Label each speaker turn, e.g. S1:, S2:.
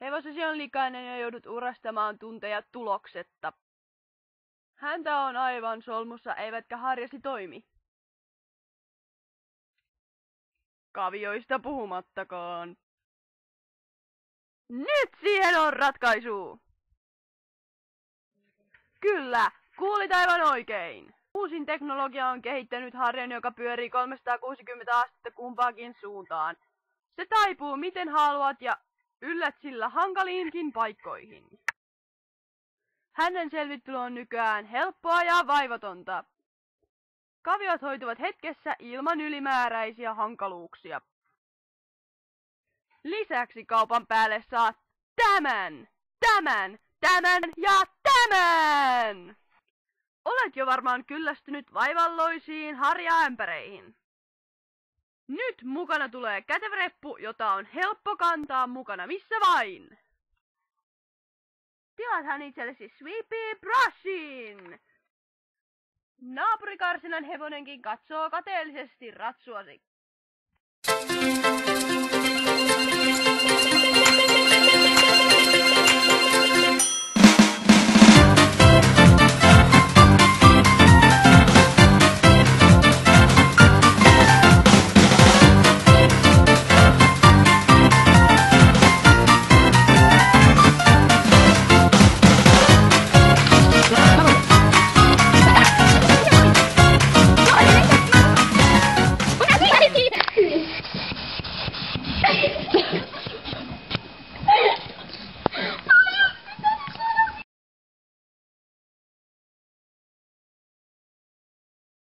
S1: Hevosesi on likainen ja joudut urastamaan tunteja tuloksetta. Häntä on aivan solmussa, eivätkä harjasi toimi. Kavioista puhumattakaan. Nyt siihen on ratkaisu! Kyllä, kuulit aivan oikein. Uusin teknologia on kehittänyt harjan, joka pyörii 360 astetta kumpaakin suuntaan. Se taipuu miten haluat ja yllät sillä hankaliinkin paikkoihin. Hänen selvittely on nykyään helppoa ja vaivatonta. Kaviot hoituvat hetkessä ilman ylimääräisiä hankaluuksia. Lisäksi kaupan päälle saat tämän ja tämän! Olet jo varmaan kyllästynyt vaivalloisiin harjaämpäreihin. Nyt mukana tulee kätevä reppu, jota on helppo kantaa mukana missä vain. Tilathan itsellesi Sweepy Brushin! Naapurikarsinan hevonenkin katsoo kateellisesti ratsuasi.